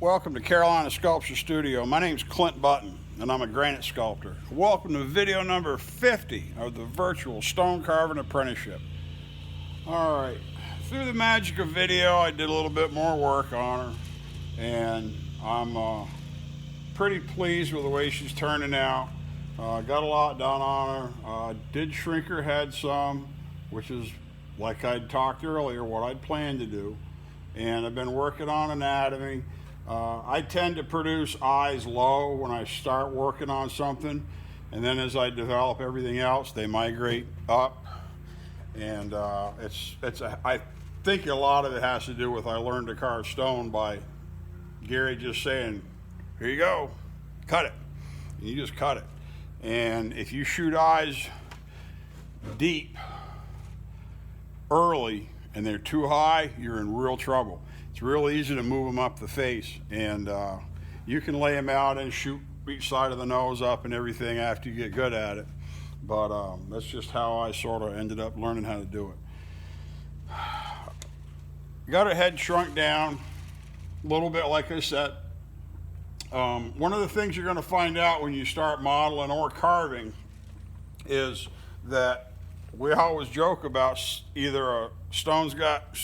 Welcome to Carolina Sculpture Studio. My name's Clint Button, and I'm a granite sculptor. Welcome to video number 50 of the virtual stone carving apprenticeship. All right, through the magic of video, I did a little bit more work on her, and I'm pretty pleased with the way she's turning out. Got a lot done on her. Did shrink her head some, which is, like I'd talked earlier, what I'd planned to do. And I've been working on anatomy. I tend to produce eyes low when I start working on something, and then as I develop everything else, they migrate up. And I think a lot of it has to do with I learned to carve stone by Gary just saying, "Here you go, cut it," and you just cut it. And if you shoot eyes deep early and they're too high, you're in real trouble. It's real easy to move them up the face, and you can lay them out and shoot each side of the nose up and everything after you get good at it. But that's just how I sort of ended up learning how to do it. Got her head shrunk down a little bit, like I said. One of the things you're going to find out when you start modeling or carving is that we always joke about either a stone's got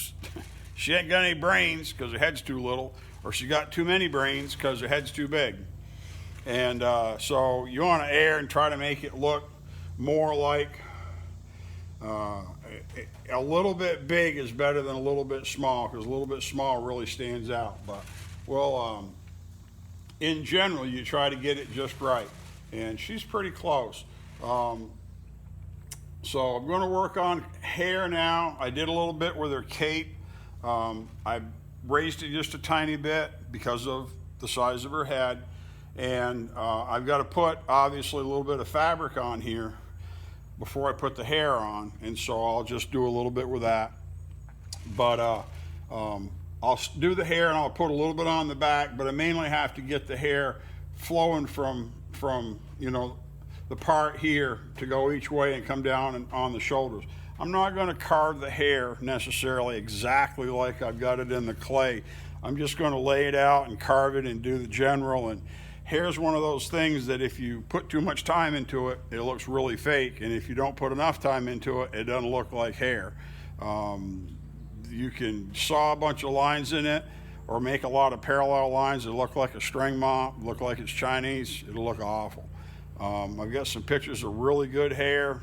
she ain't got any brains because her head's too little, or she got too many brains because her head's too big. And so you want to err and try to make it look more like a little bit big is better than a little bit small, because a little bit small really stands out. But well, in general, you try to get it just right, and she's pretty close. So I'm going to work on hair now. I did a little bit with her cape. I raised it just a tiny bit because of the size of her head, and I've got to put obviously a little bit of fabric on here before I put the hair on, and so I'll just do a little bit with that. But I'll do the hair and I'll put a little bit on the back, but I mainly have to get the hair flowing from the part here to go each way and come down and on the shoulders. I'm not going to carve the hair necessarily exactly like I've got it in the clay. I'm just going to lay it out and carve it and do the general. And hair's one of those things that if you put too much time into it, it looks really fake. And if you don't put enough time into it, it doesn't look like hair. You can saw a bunch of lines in it or make a lot of parallel lines that look like a string mop, look like it's Chinese. It'll look awful. I've got some pictures of really good hair,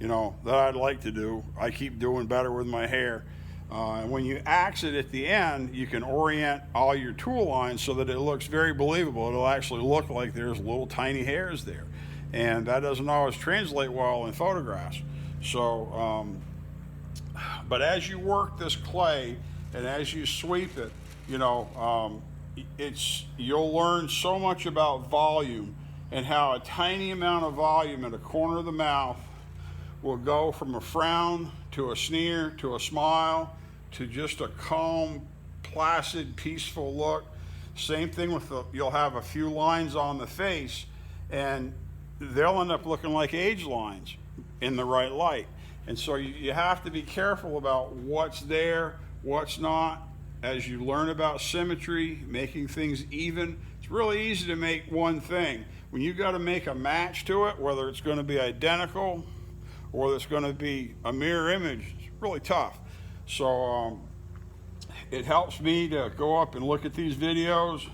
that I'd like to do. I keep doing better with my hair. And when you axe it at the end, you can orient all your tool lines so that it looks very believable. It'll actually look like there's little tiny hairs there. And that doesn't always translate well in photographs. So, but as you work this clay and as you sweep it, you'll learn so much about volume and how a tiny amount of volume at a corner of the mouth will go from a frown to a sneer to a smile to just a calm, placid, peaceful look. Same thing with you'll have a few lines on the face and they'll end up looking like age lines in the right light. And so you have to be careful about what's there, what's not. As you learn about symmetry, making things even, it's really easy to make one thing. When you got to make a match to it, whether it's going to be identical or it's going to be a mirror image, it's really tough. So it helps me to go up and look at these videos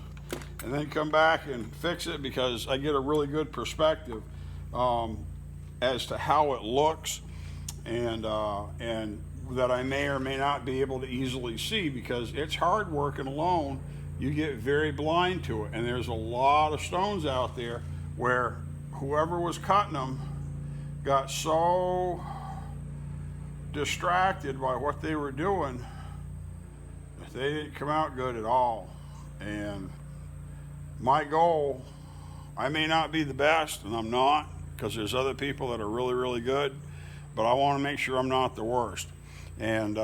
and then come back and fix it, because I get a really good perspective as to how it looks, and that I may or may not be able to easily see, because it's hard working alone. You get very blind to it, and there's a lot of stones out there where whoever was cutting them got so distracted by what they were doing that they didn't come out good at all. And my goal, I may not be the best, and I'm not, because there's other people that are really, really good, but I want to make sure I'm not the worst. And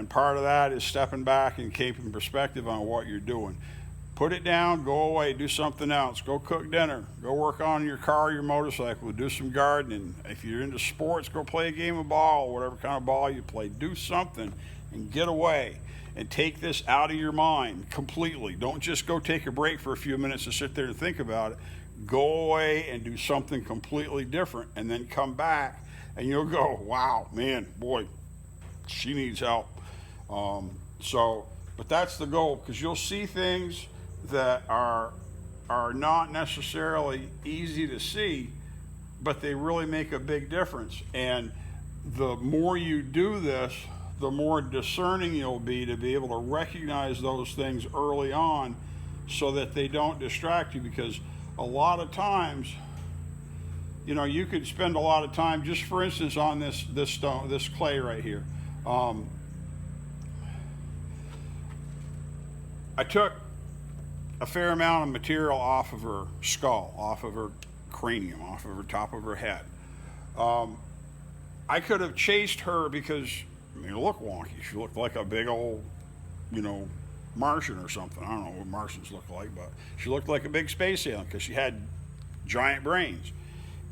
part of that is stepping back and keeping perspective on what you're doing. Put it down, go away, do something else. Go cook dinner. Go work on your car, your motorcycle. Do some gardening. If you're into sports, go play a game of ball, whatever kind of ball you play. Do something and get away and take this out of your mind completely. Don't just go take a break for a few minutes and sit there and think about it. Go away and do something completely different, and then come back and you'll go, wow, man, boy, she needs help. But that's the goal, because you'll see things that are not necessarily easy to see, but they really make a big difference. And the more you do this, the more discerning you'll be to be able to recognize those things early on so that they don't distract you. Because a lot of times, you know, you could spend a lot of time, just for instance, on this stone, this clay right here. I took a fair amount of material off of her skull, off of her cranium, off of her top of her head. I could have chased her because, I mean, it looked wonky. She looked like a big old, you know, Martian or something. I don't know what Martians look like, but she looked like a big space alien because she had giant brains.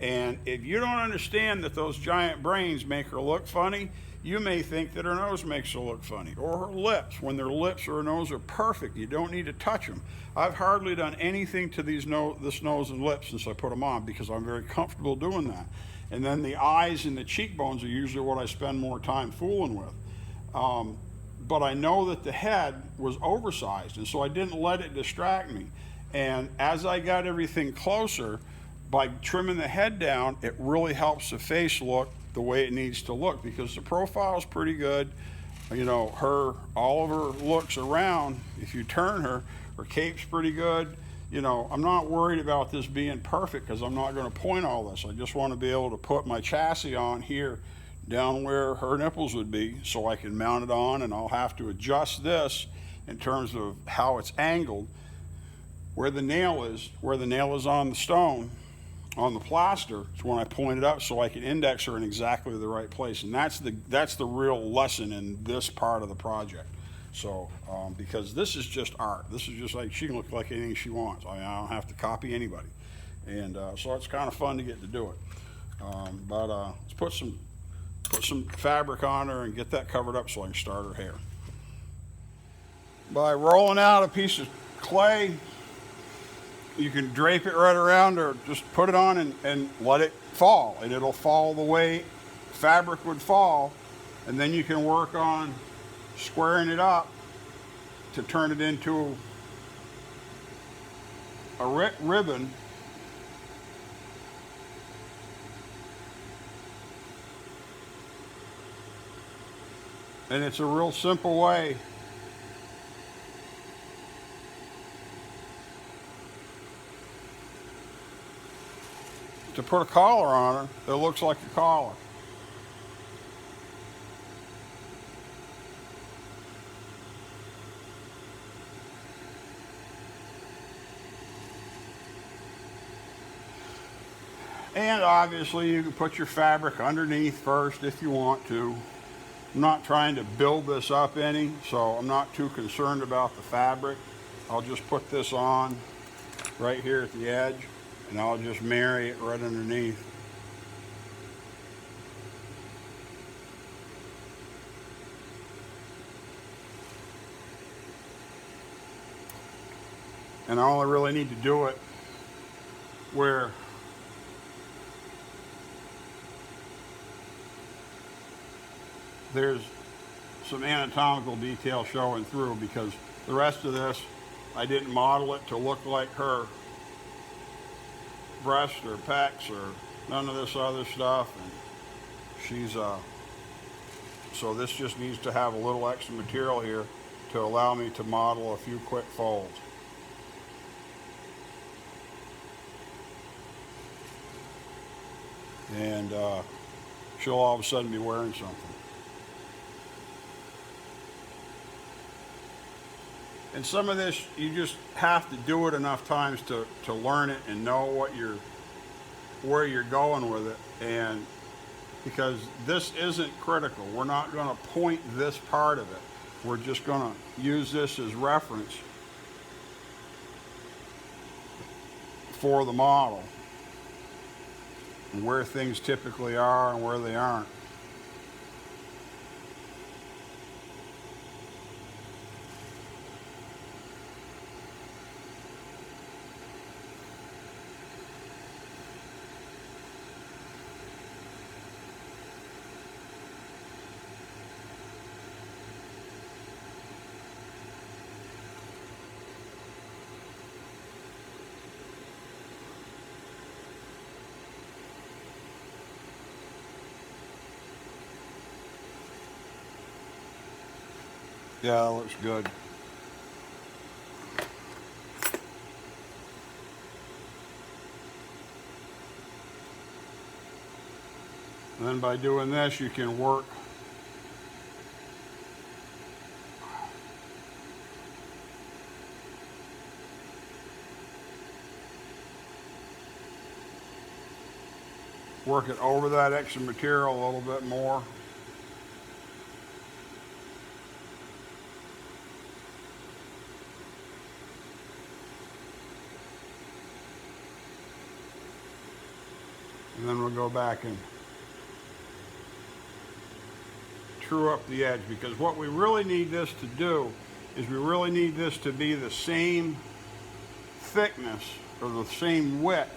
And if you don't understand that those giant brains make her look funny, you may think that her nose makes her look funny, or her lips, when their lips or her nose are perfect. You don't need to touch them. I've hardly done anything to this nose and lips since I put them on, because I'm very comfortable doing that. And then the eyes and the cheekbones are usually what I spend more time fooling with. But I know that the head was oversized, and so I didn't let it distract me. And as I got everything closer, by trimming the head down, it really helps the face look the way it needs to look, because the profile is pretty good. You know, all of her looks around, if you turn her cape's pretty good. You know, I'm not worried about this being perfect, because I'm not going to point all this. I just want to be able to put my chassis on here down where her nipples would be, so I can mount it on, and I'll have to adjust this in terms of how it's angled. Where the nail is on the stone, on the plaster, it's when I point it up so I can index her in exactly the right place. And that's the real lesson in this part of the project. So, because this is just art. This is just like, she can look like anything she wants. I mean, I don't have to copy anybody. And so it's kind of fun to get to do it. Let's put some fabric on her and get that covered up so I can start her hair. By rolling out a piece of clay, you can drape it right around, or just put it on and let it fall, and it'll fall the way fabric would fall. And then you can work on squaring it up to turn it into a ribbon. And it's a real simple way to put a collar on her that looks like a collar. And obviously you can put your fabric underneath first if you want to. I'm not trying to build this up any, so I'm not too concerned about the fabric. I'll just put this on right here at the edge, and I'll just marry it right underneath. And I only really need to do it where there's some anatomical detail showing through, because the rest of this, I didn't model it to look like her breast or pecs or none of this other stuff. And she's so this just needs to have a little extra material here to allow me to model a few quick folds. And she'll all of a sudden be wearing something. And some of this, you just have to do it enough times to learn it and know where you're going with it. And because this isn't critical, we're not going to point this part of it. We're just going to use this as reference for the model and where things typically are and where they aren't. Yeah, that looks good. And then by doing this, you can work it over that extra material a little bit more. And then we'll go back and true up the edge, because what we really need this to do is we really need this to be the same thickness or the same width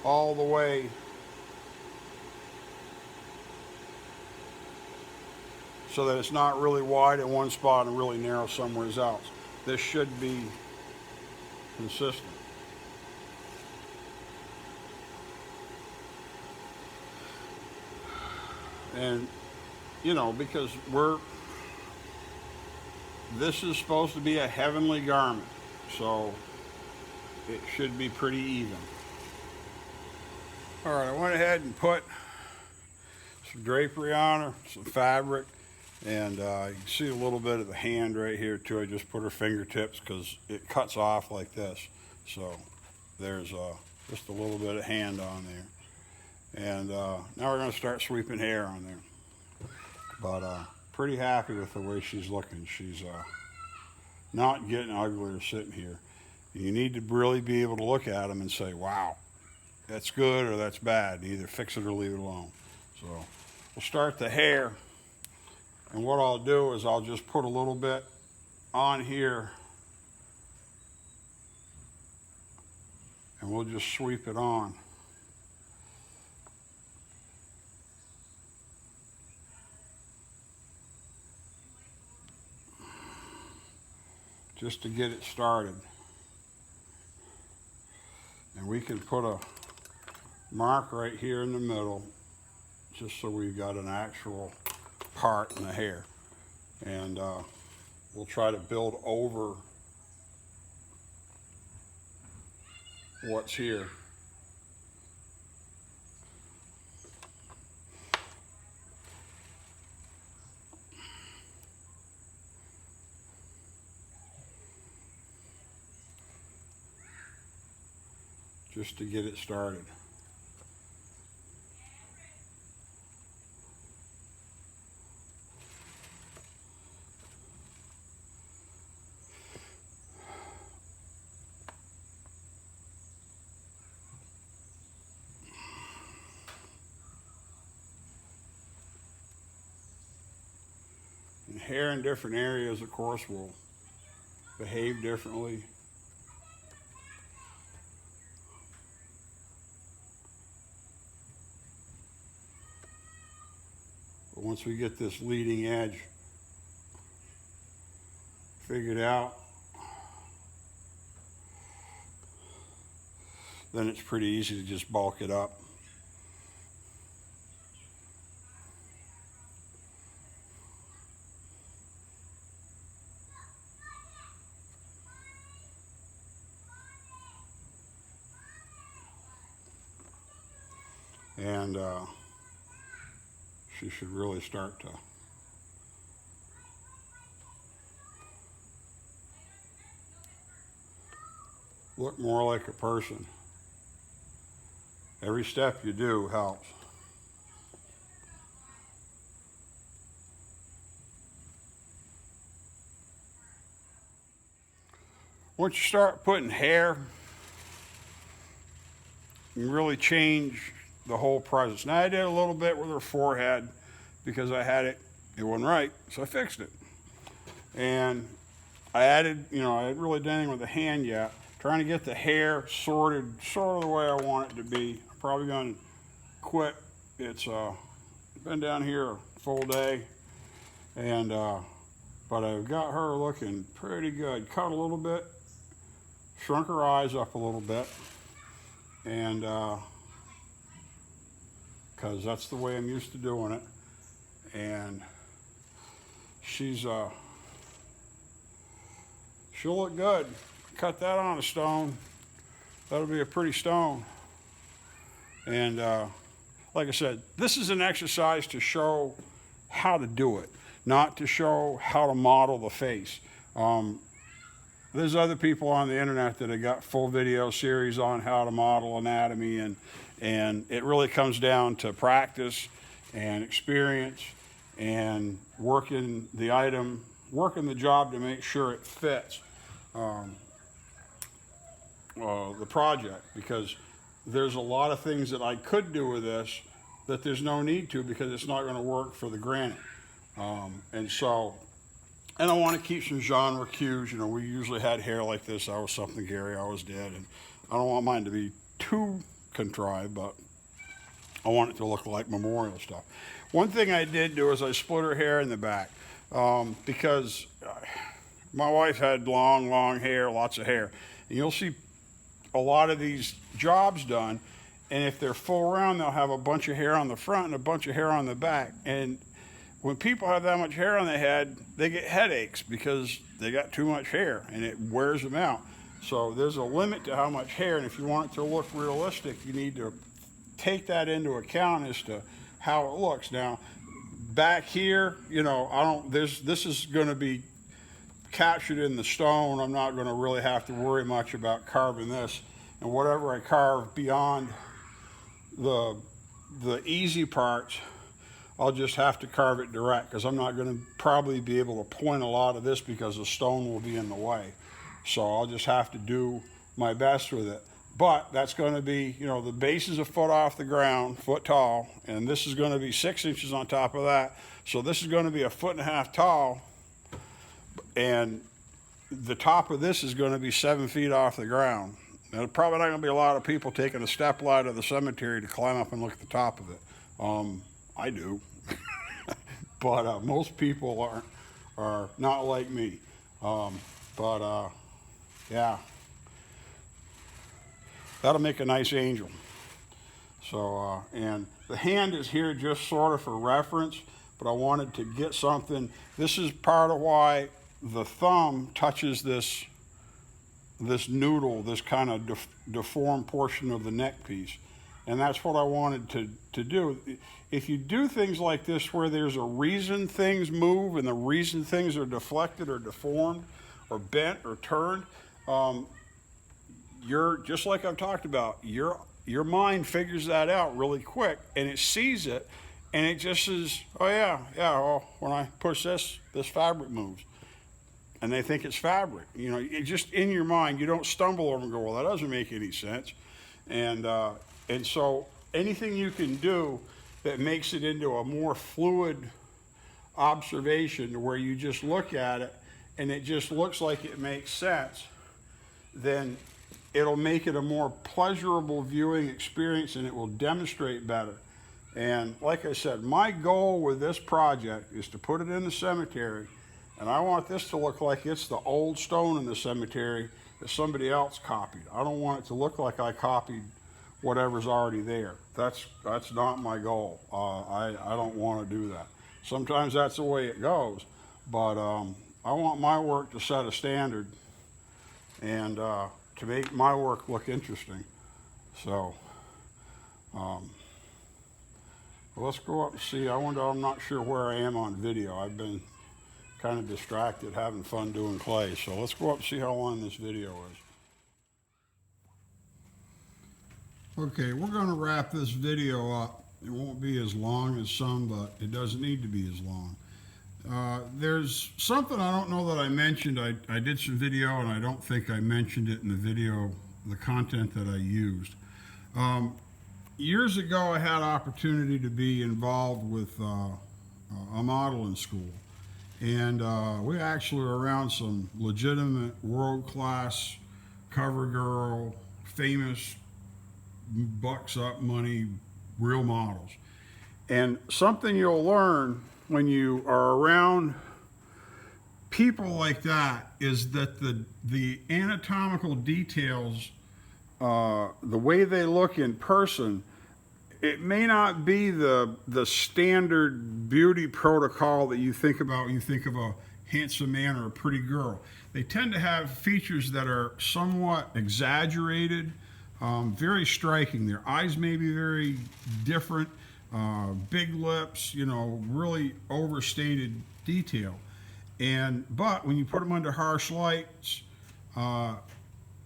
all the way so that it's not really wide in one spot and really narrow somewhere else. This should be consistent. And you know, because this is supposed to be a heavenly garment, so it should be pretty even. All right, I went ahead and put some drapery on her, some fabric, and you can see a little bit of the hand right here too. I just put her fingertips because it cuts off like this. So there's just a little bit of hand on there. And now we're going to start sweeping hair on there. But pretty happy with the way she's looking. She's not getting uglier sitting here. You need to really be able to look at them and say, wow, that's good or that's bad. Either fix it or leave it alone. So we'll start the hair. And what I'll do is I'll just put a little bit on here and we'll just sweep it on. Just to get it started. And we can put a mark right here in the middle just so we've got an actual part in the hair. And we'll try to build over what's here. Just to get it started. And hair in different areas, of course, will behave differently. But once we get this leading edge figured out, then it's pretty easy to just bulk it up. And she should really start to look more like a person. Every step you do helps. once you start putting hair, you can really change the whole presence. Now I did a little bit with her forehead because I had it wasn't right, so I fixed it. And I added, I hadn't really done anything with the hand yet, trying to get the hair sorted sort of the way I want it to be. I'm probably going to quit. It's been down here a full day, and but I've got her looking pretty good. Cut a little bit, shrunk her eyes up a little bit, and because that's the way I'm used to doing it. And she'll look good. Cut that on a stone. That'll be a pretty stone. And like I said, this is an exercise to show how to do it, not to show how to model the face. There's other people on the internet that have got full video series on how to model anatomy, and it really comes down to practice and experience and working the item, working the job to make sure it fits the project, because there's a lot of things that I could do with this that there's no need to because it's not going to work for the granite. And I want to keep some genre cues. We usually had hair like this. That was something Gary always did, and I don't want mine to be too contrived, but I want it to look like memorial stuff. One thing I did do is I split her hair in the back because my wife had long hair, lots of hair. And you'll see a lot of these jobs done, and if they're full round, they'll have a bunch of hair on the front and a bunch of hair on the back. And when people have that much hair on their head, they get headaches because they got too much hair and it wears them out. So there's a limit to how much hair, and if you want it to look realistic, you need to take that into account as to how it looks. Now, back here, this is going to be captured in the stone. I'm not going to really have to worry much about carving this, and whatever I carve beyond the easy parts, I'll just have to carve it direct, because I'm not going to probably be able to point a lot of this because the stone will be in the way. So I'll just have to do my best with it. But that's going to be, the base is a foot off the ground, foot tall, and this is going to be 6 inches on top of that. So this is going to be a 1.5 feet tall, and the top of this is going to be 7 feet off the ground. Now, there's probably not going to be a lot of people taking a step ladder to the cemetery to climb up and look at the top of it. I do, but most people are not like me. Yeah, that'll make a nice angel. So, and the hand is here just sort of for reference, but I wanted to get something. This is part of why the thumb touches this noodle, this kind of deformed portion of the neck piece. And that's what I wanted to do. If you do things like this where there's a reason things move and the reason things are deflected or deformed or bent or turned, you're just like I've talked about, your mind figures that out really quick, and it sees it, and it just says, oh yeah, well, when I push this fabric moves. And they think it's fabric. It just in your mind, you don't stumble over and go, well, that doesn't make any sense. And so anything you can do that makes it into a more fluid observation where you just look at it and it just looks like it makes sense, then it'll make it a more pleasurable viewing experience, and it will demonstrate better. And like I said, my goal with this project is to put it in the cemetery, and I want this to look like it's the old stone in the cemetery that somebody else copied. I don't want it to look like I copied whatever's already there. That's not my goal. I don't want to do that. Sometimes that's the way it goes, but I want my work to set a standard and to make my work look interesting. So let's go up and see. I'm not sure where I am on video. I've been kind of distracted having fun doing clay. So let's go up and see how long this video is. Okay, we're going to wrap this video up. It won't be as long as some, but it doesn't need to be as long. There's something I don't know that I mentioned. I did some video and I don't think I mentioned it in the video, the content that I used. Years ago, I had opportunity to be involved with a modeling school. And we actually were around some legitimate world-class cover girl, famous bucks up money, real models. And something you'll learn when you are around people like that is that the anatomical details, the way they look in person, it may not be the standard beauty protocol that you think about when you think of a handsome man or a pretty girl. They tend to have features that are somewhat exaggerated, very striking. Their eyes may be very different, big lips, you know, really overstated detail. But when you put them under harsh lights,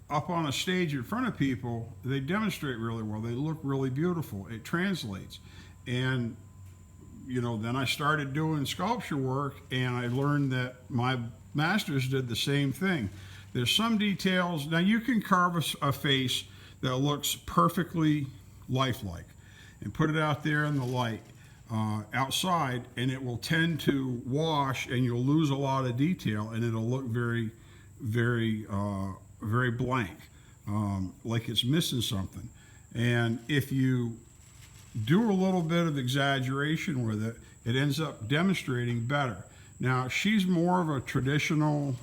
up on a stage in front of people, they demonstrate really well. They look really beautiful. It translates. And, you know, then I started doing sculpture work and I learned that my masters did the same thing. There's some details. Now you can carve a face that looks perfectly lifelike and put it out there in the light outside, and it will tend to wash and you'll lose a lot of detail and it'll look very, very, very blank, like it's missing something. And if you do a little bit of exaggeration with it, it ends up demonstrating better. Now, she's more of a traditional,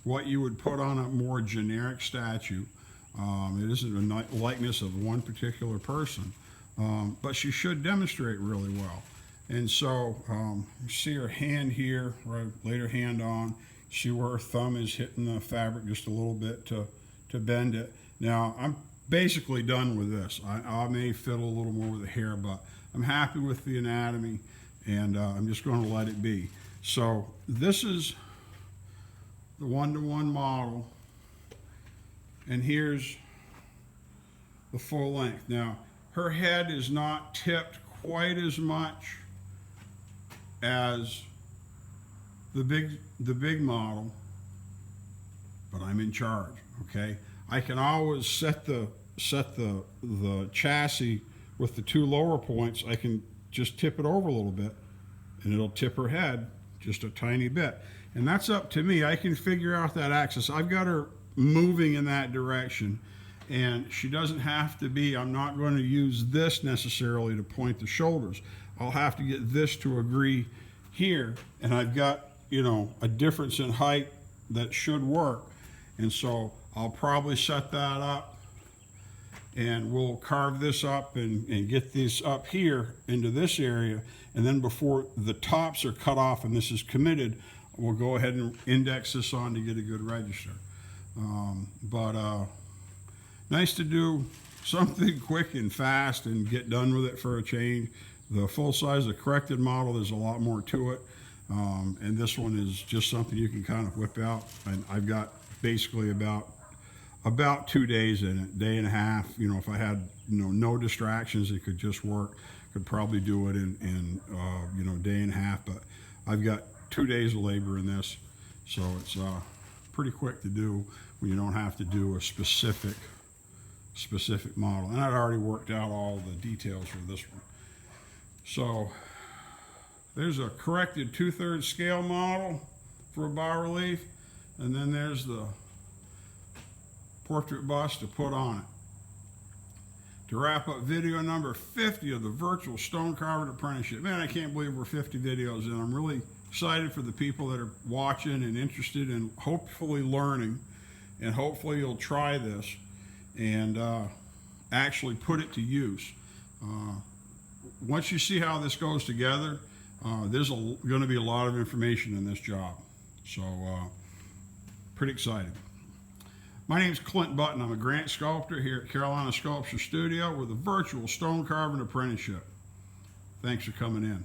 what you would put on a more generic statue. It isn't a likeness of one particular person, but she should demonstrate really well. And so you see her hand here, where I laid her hand on. See where her thumb is hitting the fabric just a little bit to bend it. Now, I'm basically done with this. I may fiddle a little more with the hair, but I'm happy with the anatomy, and I'm just going to let it be. So this is the one-to-one model, and here's the full length. Now, her head is not tipped quite as much as the big model, but I'm in charge, okay? I can always set the chassis with the two lower points. I can just tip it over a little bit and it'll tip her head just a tiny bit. And that's up to me. I can figure out that axis. I've got her moving in that direction, and she doesn't have to be, I'm not going to use this necessarily to point the shoulders. I'll have to get this to agree here, and I've got, you know, a difference in height that should work. And so I'll probably set that up, and we'll carve this up and get these up here into this area. And then before the tops are cut off and this is committed, we'll go ahead and index this on to get a good register. Nice to do something quick and fast and get done with it for a change. The full size, the corrected model, there's a lot more to it. And this one is just something you can kind of whip out. And I've got basically about 2 days in it, day and a half. You know, if I had, you know, no distractions, it could just work. Could probably do it in you know, day and a half. But I've got 2 days of labor in this, so it's pretty quick to do when you don't have to do a specific model. And I'd already worked out all the details for this one. So there's a corrected 2/3 scale model for a bas-relief, and then there's the portrait bust to put on it. To wrap up video number 50 of the virtual stone carving apprenticeship. Man, I can't believe we're 50 videos in. I'm really excited for the people that are watching and interested and hopefully learning, and hopefully you'll try this and actually put it to use. Once you see how this goes together, there's going to be a lot of information in this job. So pretty excited. My name is Clint Button. I'm a grant sculptor here at Carolina Sculpture Studio with a virtual stone carving apprenticeship. Thanks for coming in.